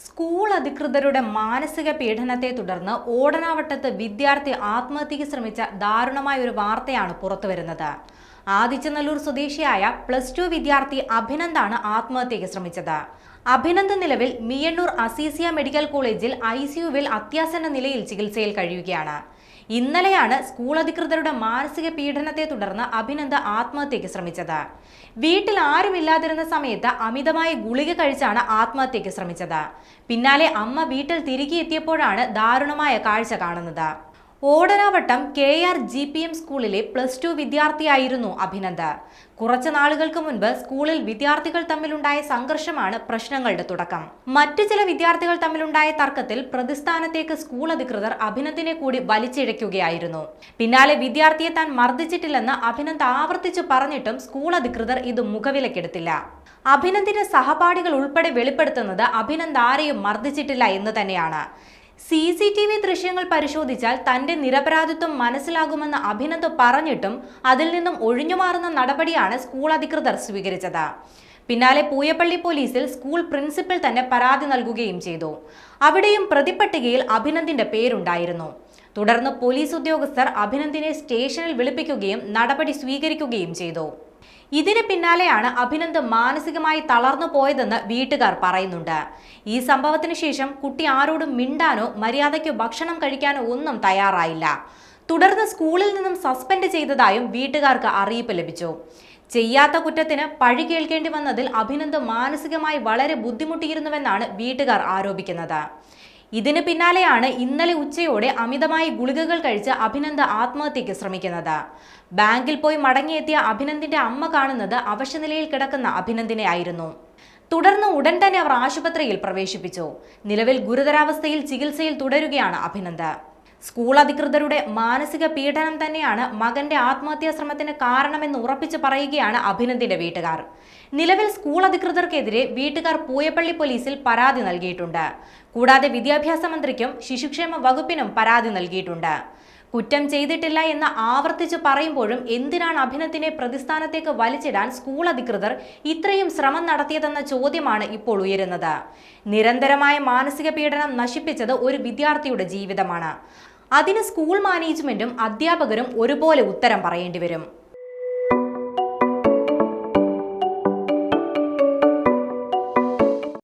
School അധികൃതരുടെ മാനസിക പീഡനത്തെ തുടർന്ന് ഓടനാവട്ടത്ത് വിദ്യാർത്ഥി ആത്മഹത്യയ്ക്ക് ശ്രമിച്ച ദാരുണമായ ഒരു വാർത്തയാണ് പുറത്തുവരുന്നത്. ആദിച്ചനല്ലൂർ സ്വദേശിയായ +2 വിദ്യാർത്ഥി അഭിനന്ദാണ് ആത്മഹത്യയ്ക്ക് ശ്രമിച്ചത്. അഭിനന്ദ് നിലവിൽ മിയണ്ണൂർ അസീസിയ മെഡിക്കൽ കോളേജിൽ ICUവിൽ അത്യാസന്ന നിലയിൽ ചികിത്സയിൽ കഴിയുകയാണ്. ഇന്നലെയാണ് സ്കൂൾ അധികൃതരുടെ മാനസിക പീഡനത്തെ തുടർന്ന് അഭിനന്ദ് ആത്മഹത്യയ്ക്ക് ശ്രമിച്ചത്. വീട്ടിൽ ആരുമില്ലാതിരുന്ന സമയത്ത് അമിതമായ ഗുളിക കഴിച്ചാണ് ആത്മഹത്യയ്ക്ക് ശ്രമിച്ചത്. പിന്നാലെ അമ്മ വീട്ടിൽ തിരികെ എത്തിയപ്പോഴാണ് ദാരുണമായ കാഴ്ച കാണുന്നത്. ഓടനാവട്ടം KRGPM സ്കൂളിലെ +2 വിദ്യാർത്ഥിയായിരുന്നു അഭിനന്ദ്. കുറച്ചു നാളുകൾക്ക് മുൻപ് സ്കൂളിൽ വിദ്യാർത്ഥികൾ തമ്മിലുണ്ടായ സംഘർഷമാണ് പ്രശ്നങ്ങളുടെ തുടക്കം. മറ്റു ചില വിദ്യാർത്ഥികൾ തമ്മിലുണ്ടായ തർക്കത്തിൽ പ്രതിസ്ഥാനത്തേക്ക് സ്കൂൾ അധികൃതർ അഭിനന്ദിനെ കൂടി വലിച്ചിഴയ്ക്കുകയായിരുന്നു. പിന്നാലെ വിദ്യാർത്ഥിയെ താൻ മർദ്ദിച്ചിട്ടില്ലെന്ന് അഭിനന്ദ് ആവർത്തിച്ചു പറഞ്ഞിട്ടും സ്കൂൾ അധികൃതർ ഇത് മുഖവിലക്കെടുത്തില്ല. അഭിനന്ദിന്റെ സഹപാഠികൾ ഉൾപ്പെടെ വെളിപ്പെടുത്തുന്നത് അഭിനന്ദ് ആരെയും മർദ്ദിച്ചിട്ടില്ല എന്ന് തന്നെയാണ്. CCTV ദൃശ്യങ്ങൾ പരിശോധിച്ചാൽ തന്റെ നിരപരാധിത്വം മനസ്സിലാകുമെന്ന് അഭിനന്ദ് പറഞ്ഞിട്ടും അതിൽ നിന്നും ഒഴിഞ്ഞുമാറുന്ന നടപടിയാണ് സ്കൂൾ അധികൃതർ സ്വീകരിച്ചത്. പിന്നാലെ പൂയപ്പള്ളി പോലീസിൽ സ്കൂൾ പ്രിൻസിപ്പൽ തന്നെ പരാതി നൽകുകയും ചെയ്തു. അവിടെയും പ്രതിപട്ടികയിൽ അഭിനന്ദിന്റെ പേരുണ്ടായിരുന്നു. തുടർന്ന് പോലീസ് ഉദ്യോഗസ്ഥർ അഭിനന്ദിനെ സ്റ്റേഷനിൽ വിളിപ്പിക്കുകയും നടപടി സ്വീകരിക്കുകയും ചെയ്തു. ഇതിന് പിന്നാലെയാണ് അഭിനന്ദ് മാനസികമായി തളർന്നു പോയതെന്ന് വീട്ടുകാർ പറയുന്നുണ്ട്. ഈ സംഭവത്തിന് ശേഷം കുട്ടി ആരോടും മിണ്ടാനോ മര്യാദയ്ക്ക് ഭക്ഷണം കഴിക്കാനോ ഒന്നും തയ്യാറായില്ല. തുടർന്ന് സ്കൂളിൽ നിന്നും സസ്പെൻഡ് ചെയ്തതായും വീട്ടുകാർക്ക് അറിയിപ്പ് ലഭിച്ചു. ചെയ്യാത്ത കുറ്റത്തിന് പഴി കേൾക്കേണ്ടി വന്നതിൽ അഭിനന്ദ് മാനസികമായി വളരെ ബുദ്ധിമുട്ടിയിരുന്നുവെന്നാണ് വീട്ടുകാർ ആരോപിക്കുന്നത്. ഇതിന് പിന്നാലെയാണ് ഇന്നലെ ഉച്ചയോടെ അമിതമായി ഗുളികകൾ കഴിച്ച് അഭിനന്ദ് ആത്മഹത്യയ്ക്ക് ശ്രമിക്കുന്നത്. ബാങ്കിൽ പോയി മടങ്ങിയെത്തിയ അഭിനന്ദിന്റെ അമ്മ കാണുന്നത് അവശനിലയിൽ കിടക്കുന്ന അഭിനന്ദിനെ ആയിരുന്നു. തുടർന്ന് ഉടൻ തന്നെ അവർ ആശുപത്രിയിൽ പ്രവേശിപ്പിച്ചു. നിലവിൽ ഗുരുതരാവസ്ഥയിൽ ചികിത്സയിൽ തുടരുകയാണ് അഭിനന്ദ്. സ്കൂൾ അധികൃതരുടെ മാനസിക പീഡനം തന്നെയാണ് മകന്റെ ആത്മഹത്യാ ശ്രമത്തിന് കാരണമെന്ന് ഉറപ്പിച്ചു പറയുകയാണ് അഭിനന്ദിന്റെ വീട്ടുകാർ. നിലവിൽ സ്കൂൾ അധികൃതർക്കെതിരെ വീട്ടുകാർ പൂയപ്പള്ളി പോലീസിൽ പരാതി നൽകിയിട്ടുണ്ട്. കൂടാതെ വിദ്യാഭ്യാസ മന്ത്രിക്കും ശിശുക്ഷേമ വകുപ്പിനും പരാതി നൽകിയിട്ടുണ്ട്. കുറ്റം ചെയ്തിട്ടില്ല എന്ന് ആവർത്തിച്ചു പറയുമ്പോഴും എന്തിനാണ് അഭിനന്ദിനെ പ്രതിസ്ഥാനത്തേക്ക് വലിച്ചിടാൻ സ്കൂൾ അധികൃതർ ഇത്രയും ശ്രമം നടത്തിയതെന്ന ചോദ്യമാണ് ഇപ്പോൾ ഉയരുന്നത്. നിരന്തരമായ മാനസിക പീഡനം നശിപ്പിച്ചത് ഒരു വിദ്യാർത്ഥിയുടെ ജീവിതമാണ്. അതിന് സ്കൂൾ മാനേജ്മെന്റും അധ്യാപകരും ഒരുപോലെ ഉത്തരം പറയേണ്ടി വരും.